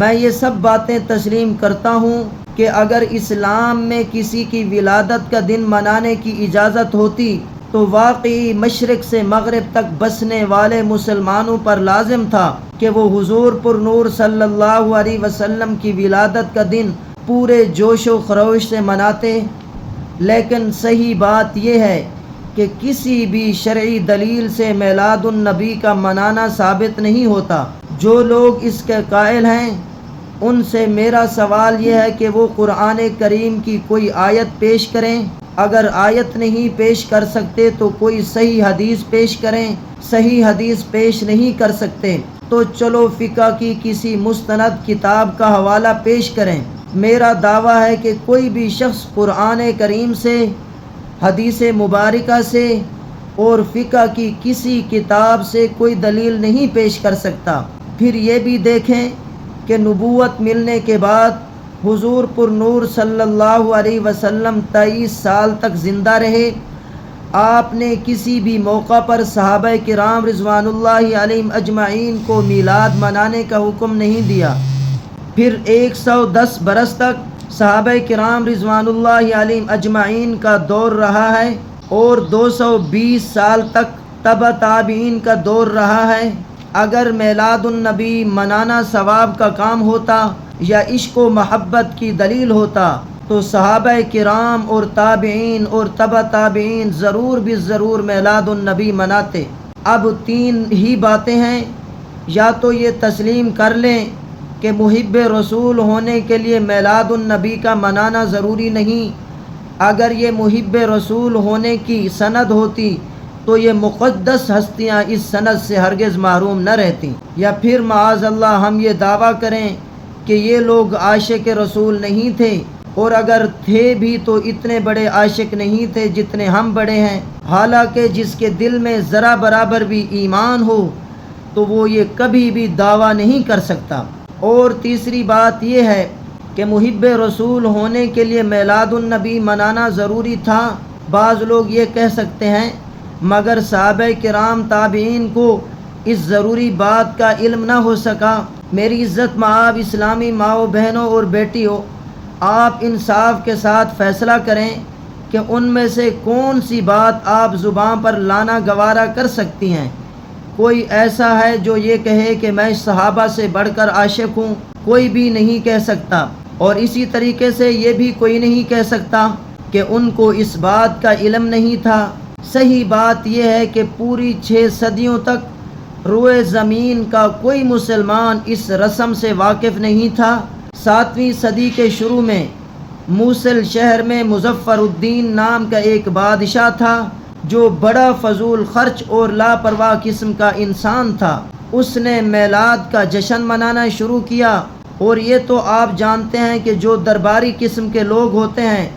میں یہ سب باتیں تسلیم کرتا ہوں کہ اگر اسلام میں کسی کی ولادت کا دن منانے کی اجازت ہوتی تو واقعی مشرق سے مغرب تک بسنے والے مسلمانوں پر لازم تھا کہ وہ حضور پر نور صلی اللہ علیہ وسلم کی ولادت کا دن پورے جوش و خروش سے مناتے، لیکن صحیح بات یہ ہے کہ کسی بھی شرعی دلیل سے میلاد النبی کا منانا ثابت نہیں ہوتا۔ جو لوگ اس کے قائل ہیں ان سے میرا سوال یہ ہے کہ وہ قرآن کریم کی کوئی آیت پیش کریں، اگر آیت نہیں پیش کر سکتے تو کوئی صحیح حدیث پیش کریں، صحیح حدیث پیش نہیں کر سکتے تو چلو فقہ کی کسی مستند کتاب کا حوالہ پیش کریں۔ میرا دعویٰ ہے کہ کوئی بھی شخص قرآن کریم سے، حدیث مبارکہ سے اور فقہ کی کسی کتاب سے کوئی دلیل نہیں پیش کر سکتا۔ پھر یہ بھی دیکھیں کہ نبوت ملنے کے بعد حضور پر نور صلی اللہ علیہ وسلم 23 سال تک زندہ رہے۔ آپ نے کسی بھی موقع پر صحابہ کرام رضوان اللہ علیہم اجمعین کو میلاد منانے کا حکم نہیں دیا۔ پھر 110 برس تک صحابہ کرام رضوان اللہ علیہم اجمعین کا دور رہا ہے اور 220 سال تک تبع تابعین کا دور رہا ہے۔ اگر میلاد النبی منانا ثواب کا کام ہوتا یا عشق و محبت کی دلیل ہوتا تو صحابہ کرام اور تابعین اور تبع تابعین ضرور بھی ضرور میلاد النبی مناتے۔ اب 3 ہی باتیں ہیں، یا تو یہ تسلیم کر لیں کہ محب رسول ہونے کے لیے میلاد النبی کا منانا ضروری نہیں، اگر یہ محب رسول ہونے کی سند ہوتی تو یہ مقدس ہستیاں اس سند سے ہرگز محروم نہ رہتیں، یا پھر معاذ اللہ ہم یہ دعویٰ کریں کہ یہ لوگ عاشق رسول نہیں تھے، اور اگر تھے بھی تو اتنے بڑے عاشق نہیں تھے جتنے ہم بڑے ہیں، حالانکہ جس کے دل میں ذرا برابر بھی ایمان ہو تو وہ یہ کبھی بھی دعویٰ نہیں کر سکتا۔ اور تیسری بات یہ ہے کہ محب رسول ہونے کے لیے میلاد النبی منانا ضروری تھا۔ بعض لوگ یہ کہہ سکتے ہیں مگر صحابہ کرام تابعین کو اس ضروری بات کا علم نہ ہو سکا۔ میری عزت مآب اسلامی ماؤں بہنوں اور بیٹیوں، آپ انصاف کے ساتھ فیصلہ کریں کہ ان میں سے کون سی بات آپ زبان پر لانا گوارا کر سکتی ہیں۔ کوئی ایسا ہے جو یہ کہے کہ میں صحابہ سے بڑھ کر عاشق ہوں؟ کوئی بھی نہیں کہہ سکتا، اور اسی طریقے سے یہ بھی کوئی نہیں کہہ سکتا کہ ان کو اس بات کا علم نہیں تھا۔ صحیح بات یہ ہے کہ پوری 6 صدیوں تک روئے زمین کا کوئی مسلمان اس رسم سے واقف نہیں تھا۔ 7ویں صدی کے شروع میں موصل شہر میں مظفر الدین نام کا ایک بادشاہ تھا جو بڑا فضول خرچ اور لاپرواہ قسم کا انسان تھا۔ اس نے میلاد کا جشن منانا شروع کیا، اور یہ تو آپ جانتے ہیں کہ جو درباری قسم کے لوگ ہوتے ہیں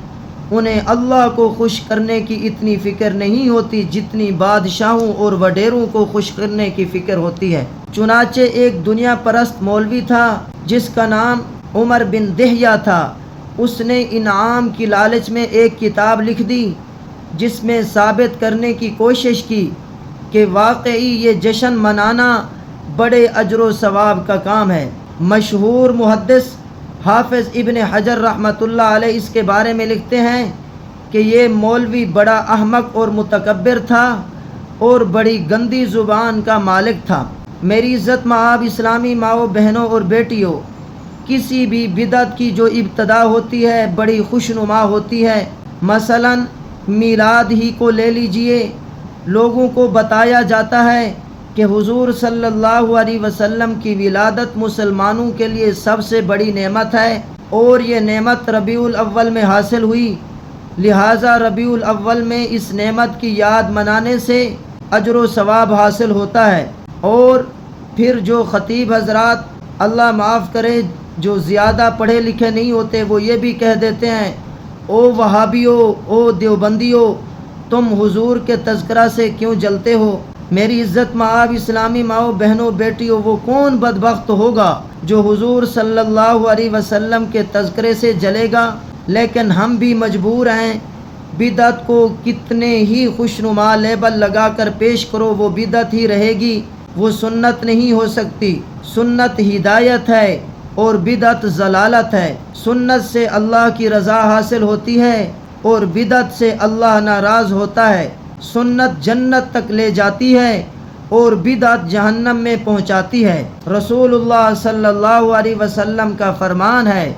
انہیں اللہ کو خوش کرنے کی اتنی فکر نہیں ہوتی جتنی بادشاہوں اور وڈیروں کو خوش کرنے کی فکر ہوتی ہے۔ چنانچہ ایک دنیا پرست مولوی تھا جس کا نام عمر بن دہیہ تھا۔ اس نے انعام کی لالچ میں ایک کتاب لکھ دی جس میں ثابت کرنے کی کوشش کی کہ واقعی یہ جشن منانا بڑے اجر و ثواب کا کام ہے۔ مشہور محدث حافظ ابن حجر رحمۃ اللہ علیہ اس کے بارے میں لکھتے ہیں کہ یہ مولوی بڑا احمق اور متکبر تھا اور بڑی گندی زبان کا مالک تھا۔ میری عزت مآب اسلامی ماؤں بہنوں اور بیٹیوں، کسی بھی بدعت کی جو ابتدا ہوتی ہے بڑی خوشنما ہوتی ہے۔ مثلا میلاد ہی کو لے لیجئے، لوگوں کو بتایا جاتا ہے کہ حضور صلی اللہ علیہ وسلم کی ولادت مسلمانوں کے لیے سب سے بڑی نعمت ہے، اور یہ نعمت ربیع الاول میں حاصل ہوئی، لہٰذا ربیع الاول میں اس نعمت کی یاد منانے سے اجر و ثواب حاصل ہوتا ہے۔ اور پھر جو خطیب حضرات، اللہ معاف کرے، جو زیادہ پڑھے لکھے نہیں ہوتے، وہ یہ بھی کہہ دیتے ہیں او وہابیو، او دیوبندیو، تم حضور کے تذکرہ سے کیوں جلتے ہو؟ میری عزت مآب اسلامی ماؤں بہنوں بیٹیوں، وہ کون بدبخت ہوگا جو حضور صلی اللہ علیہ وسلم کے تذکرے سے جلے گا؟ لیکن ہم بھی مجبور ہیں، بدعت کو کتنے ہی خوشنما لیبل لگا کر پیش کرو وہ بدعت ہی رہے گی، وہ سنت نہیں ہو سکتی۔ سنت ہدایت ہے، اور بدعت ضلالت ہے۔ سنت سے اللہ کی رضا حاصل ہوتی ہے اور بدعت سے اللہ ناراض ہوتا ہے۔ سنت جنت تک لے جاتی ہے اور بدعت جہنم میں پہنچاتی ہے۔ رسول اللہ صلی اللہ علیہ وسلم کا فرمان ہے،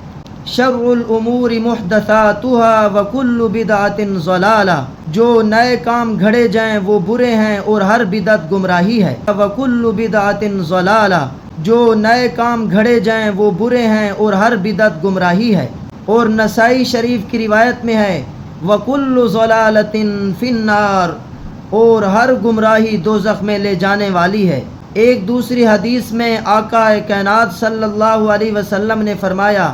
شر الامور محدثاتها وکل بدعت ضلالہ، جو نئے کام گھڑے جائیں وہ برے ہیں اور ہر بدعت گمراہی ہے۔ وکل بدعت ضلالہ، جو نئے کام گھڑے جائیں وہ برے ہیں اور ہر بدعت گمراہی ہے۔ اور نسائی شریف کی روایت میں ہے، وکل ضلالۃ فی النار، اور ہر گمراہی دوزخ میں لے جانے والی ہے۔ ایک دوسری حدیث میں آقا کائنات صلی اللہ علیہ وسلم نے فرمایا،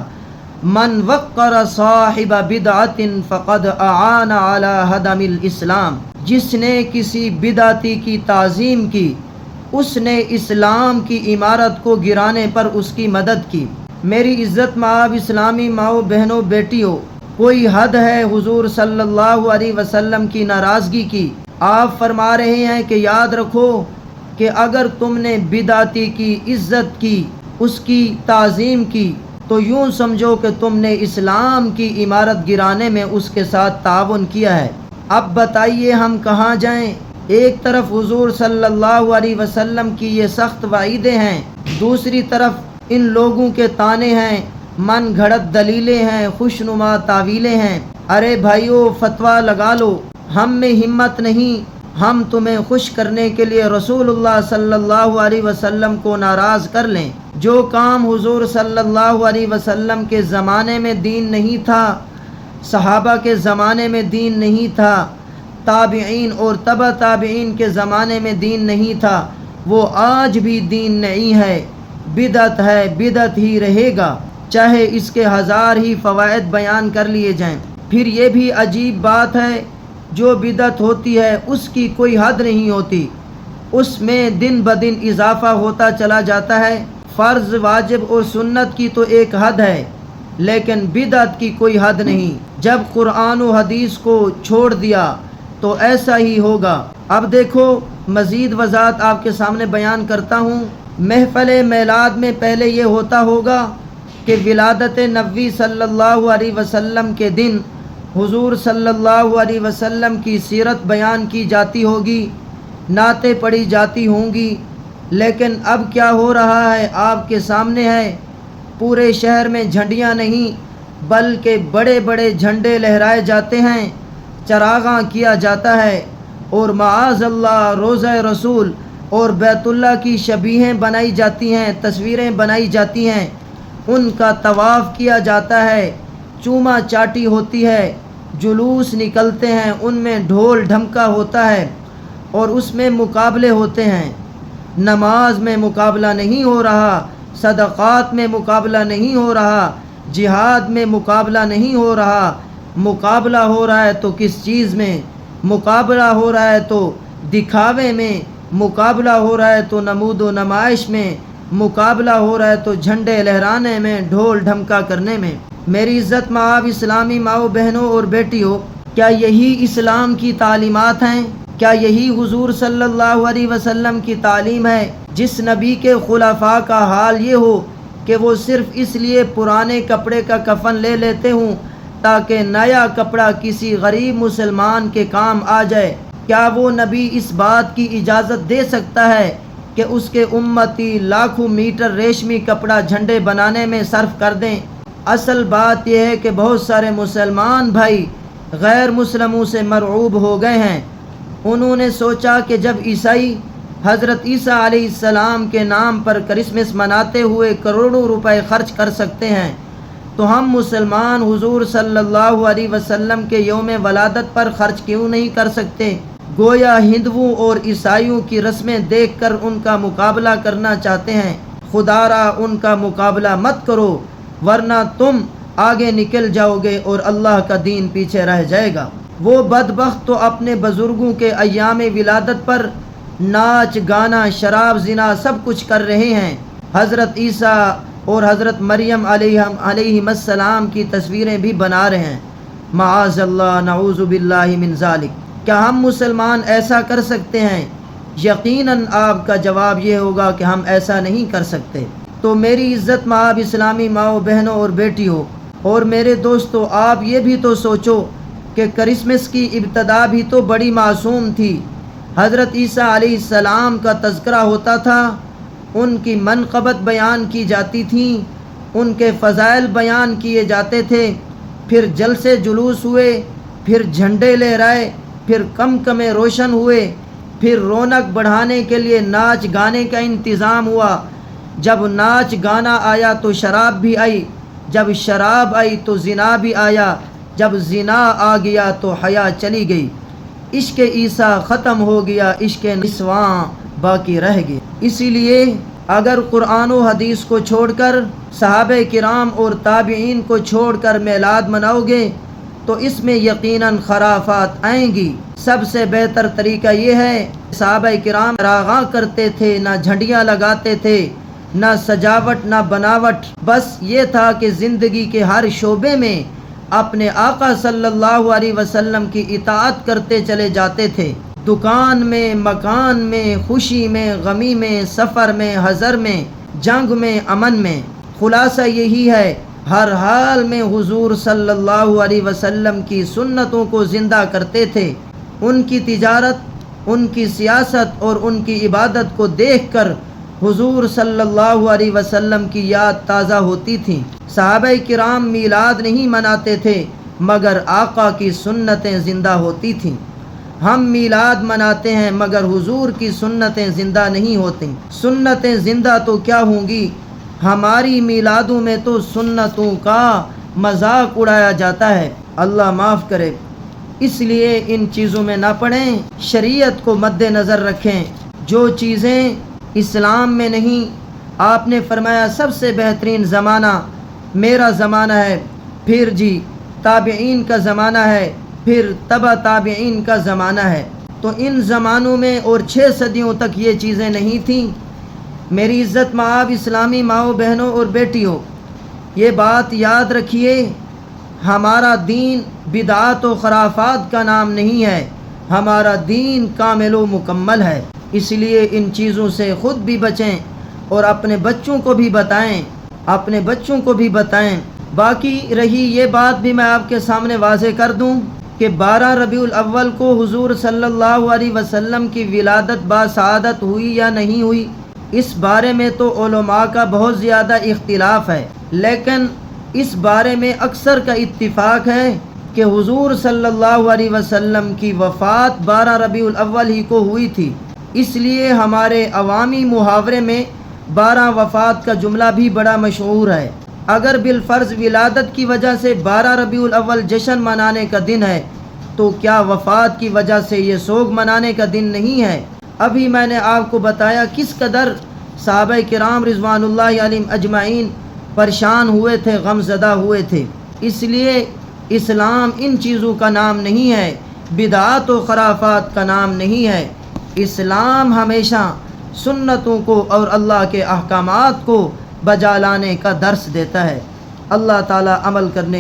من وقر صاحب بدعت فقد اعان علی ہدم الاسلام، جس نے کسی بدعتی کی تعظیم کی اس نے اسلام کی عمارت کو گرانے پر اس کی مدد کی۔ میری عزت مآب اسلامی ماؤں بہنوں بیٹیوں، کوئی حد ہے حضور صلی اللہ علیہ وسلم کی ناراضگی کی؟ آپ فرما رہے ہیں کہ یاد رکھو کہ اگر تم نے بدعتی کی عزت کی، اس کی تعظیم کی، تو یوں سمجھو کہ تم نے اسلام کی عمارت گرانے میں اس کے ساتھ تعاون کیا ہے۔ اب بتائیے ہم کہاں جائیں؟ ایک طرف حضور صلی اللہ علیہ وسلم کی یہ سخت وعیدیں ہیں، دوسری طرف ان لوگوں کے طعنے ہیں، من گھڑت دلیلیں ہیں، خوشنما تعویلیں ہیں۔ ارے بھائیو، فتویٰ لگا لو، ہم میں ہمت نہیں ہم تمہیں خوش کرنے کے لیے رسول اللہ صلی اللہ علیہ وسلم کو ناراض کر لیں۔ جو کام حضور صلی اللہ علیہ وسلم کے زمانے میں دین نہیں تھا، صحابہ کے زمانے میں دین نہیں تھا، تابعین اور تبع تابعین کے زمانے میں دین نہیں تھا، وہ آج بھی دین نہیں ہے، بدعت ہے، بدعت ہی رہے گا، چاہے اس کے ہزار ہی فوائد بیان کر لیے جائیں۔ پھر یہ بھی عجیب بات ہے، جو بدعت ہوتی ہے اس کی کوئی حد نہیں ہوتی، اس میں دن بدن اضافہ ہوتا چلا جاتا ہے۔ فرض، واجب اور سنت کی تو ایک حد ہے، لیکن بدعت کی کوئی حد نہیں۔ جب قرآن و حدیث کو چھوڑ دیا تو ایسا ہی ہوگا۔ اب دیکھو، مزید وضاحت آپ کے سامنے بیان کرتا ہوں۔ محفل میلاد میں پہلے یہ ہوتا ہوگا کہ ولادت نبوی صلی اللہ علیہ وسلم کے دن حضور صلی اللہ علیہ وسلم کی سیرت بیان کی جاتی ہوگی، نعتیں پڑھی جاتی ہوں گی، لیکن اب کیا ہو رہا ہے آپ کے سامنے ہے۔ پورے شہر میں جھنڈیاں نہیں بلکہ بڑے بڑے جھنڈے لہرائے جاتے ہیں، چراغاں کیا جاتا ہے، اور معاذ اللہ روضہ رسول اور بیت اللہ کی شبیہیں بنائی جاتی ہیں، تصویریں بنائی جاتی ہیں، ان کا طواف کیا جاتا ہے، چوما چاٹی ہوتی ہے، جلوس نکلتے ہیں، ان میں ڈھول ڈھمکا ہوتا ہے اور اس میں مقابلے ہوتے ہیں۔ نماز میں مقابلہ نہیں ہو رہا، صدقات میں مقابلہ نہیں ہو رہا، جہاد میں مقابلہ نہیں ہو رہا۔ مقابلہ ہو رہا ہے تو کس چیز میں؟ مقابلہ ہو رہا ہے تو دکھاوے میں، مقابلہ ہو رہا ہے تو نمود و نمائش میں، مقابلہ ہو رہا ہے تو جھنڈے لہرانے میں، ڈھول ڈھمکا کرنے میں۔ میری عزت مآب اسلامی ماؤں بہنوں اور بیٹیوں، کیا یہی اسلام کی تعلیمات ہیں؟ کیا یہی حضور صلی اللہ علیہ وسلم کی تعلیم ہے؟ جس نبی کے خلفاء کا حال یہ ہو کہ وہ صرف اس لیے پرانے کپڑے کا کفن لے لیتے ہوں تاکہ نیا کپڑا کسی غریب مسلمان کے کام آ جائے، کیا وہ نبی اس بات کی اجازت دے سکتا ہے کہ اس کے امتی لاکھوں میٹر ریشمی کپڑا جھنڈے بنانے میں صرف کر دیں؟ اصل بات یہ ہے کہ بہت سارے مسلمان بھائی غیر مسلموں سے مرعوب ہو گئے ہیں۔ انہوں نے سوچا کہ جب عیسائی حضرت عیسیٰ علیہ السلام کے نام پر کرسمس مناتے ہوئے کروڑوں روپے خرچ کر سکتے ہیں، تو ہم مسلمان حضور صلی اللہ علیہ وسلم کے یوم ولادت پر خرچ کیوں نہیں کر سکتے؟ گویا ہندوؤں اور عیسائیوں کی رسمیں دیکھ کر ان کا مقابلہ کرنا چاہتے ہیں۔ خدا را ان کا مقابلہ مت کرو، ورنہ تم آگے نکل جاؤ گے اور اللہ کا دین پیچھے رہ جائے گا۔ وہ بدبخت تو اپنے بزرگوں کے ایام ولادت پر ناچ گانا، شراب، زنا سب کچھ کر رہے ہیں۔ حضرت عیسیٰ اور حضرت مریم علیہ السلام کی تصویریں بھی بنا رہے ہیں۔ معاذ اللہ، نعوذ باللہ من ذالک۔ کیا ہم مسلمان ایسا کر سکتے ہیں؟ یقیناً آپ کا جواب یہ ہوگا کہ ہم ایسا نہیں کر سکتے۔ تو میری عزت مآب اسلامی ماؤں بہنوں اور بیٹیوں اور میرے دوستوں، آپ یہ بھی تو سوچو کہ کرسمس کی ابتدا بھی تو بڑی معصوم تھی۔ حضرت عیسیٰ علیہ السلام کا تذکرہ ہوتا تھا، ان کی منقبت بیان کی جاتی تھی، ان کے فضائل بیان کیے جاتے تھے، پھر جلسے جلوس ہوئے، پھر جھنڈے لہرائے، پھر کمکمے روشن ہوئے، پھر رونق بڑھانے کے لیے ناچ گانے کا انتظام ہوا۔ جب ناچ گانا آیا تو شراب بھی آئی، جب شراب آئی تو زنا بھی آیا، جب زنا آ گیا تو حیا چلی گئی، عشق عیسیٰ ختم ہو گیا، عشق نسواں باقی رہ گیا۔ اسی لیے اگر قرآن و حدیث کو چھوڑ کر، صحابہ کرام اور تابعین کو چھوڑ کر میلاد مناؤ گے تو اس میں یقیناً خرافات آئیں گی۔ سب سے بہتر طریقہ یہ ہے، صحابہ کرام راغاں کرتے تھے، نہ جھنڈیاں لگاتے تھے، نہ سجاوٹ نہ بناوٹ، بس یہ تھا کہ زندگی کے ہر شعبے میں اپنے آقا صلی اللہ علیہ وسلم کی اطاعت کرتے چلے جاتے تھے۔ دکان میں، مکان میں، خوشی میں، غمی میں، سفر میں، حضر میں، جنگ میں، امن میں، خلاصہ یہی ہے، ہر حال میں حضور صلی اللہ علیہ وسلم کی سنتوں کو زندہ کرتے تھے۔ ان کی تجارت، ان کی سیاست اور ان کی عبادت کو دیکھ کر حضور صلی اللہ علیہ وسلم کی یاد تازہ ہوتی تھی۔ صحابہ کرام میلاد نہیں مناتے تھے مگر آقا کی سنتیں زندہ ہوتی تھیں۔ ہم میلاد مناتے ہیں مگر حضور کی سنتیں زندہ نہیں ہوتیں۔ سنتیں زندہ تو کیا ہوں گی، ہماری میلادوں میں تو سنتوں کا مذاق اڑایا جاتا ہے، اللہ معاف کرے۔ اس لیے ان چیزوں میں نہ پڑیں، شریعت کو مد نظر رکھیں۔ جو چیزیں اسلام میں نہیں، آپ نے فرمایا سب سے بہترین زمانہ میرا زمانہ ہے، پھر جی تابعین کا زمانہ ہے، پھر تبع تابعین کا زمانہ ہے۔ تو ان زمانوں میں اور 6 صدیوں تک یہ چیزیں نہیں تھیں۔ میری عزت مآب اسلامی ماؤں بہنوں اور بیٹیوں، یہ بات یاد رکھیے، ہمارا دین بدعات و خرافات کا نام نہیں ہے، ہمارا دین کامل و مکمل ہے۔ اس لیے ان چیزوں سے خود بھی بچیں اور اپنے بچوں کو بھی بتائیں، اپنے بچوں کو بھی بتائیں۔ باقی رہی یہ بات بھی میں آپ کے سامنے واضح کر دوں کہ 12 ربیع الاول کو حضور صلی اللہ علیہ وسلم کی ولادت باسعادت ہوئی یا نہیں ہوئی، اس بارے میں تو علماء کا بہت زیادہ اختلاف ہے، لیکن اس بارے میں اکثر کا اتفاق ہے کہ حضور صلی اللہ علیہ وسلم کی وفات 12 ربیع الاول ہی کو ہوئی تھی۔ اس لیے ہمارے عوامی محاورے میں 12 وفات کا جملہ بھی بڑا مشہور ہے۔ اگر بالفرض ولادت کی وجہ سے 12 ربیع الاول جشن منانے کا دن ہے تو کیا وفات کی وجہ سے یہ سوگ منانے کا دن نہیں ہے؟ ابھی میں نے آپ کو بتایا کس قدر صحابہ کرام رضوان اللہ علیہم اجمعین پریشان ہوئے تھے، غم زدہ ہوئے تھے۔ اس لیے اسلام ان چیزوں کا نام نہیں ہے، بدعات و خرافات کا نام نہیں ہے۔ اسلام ہمیشہ سنتوں کو اور اللہ کے احکامات کو بجا لانے کا درس دیتا ہے۔ اللہ تعالی عمل کرنے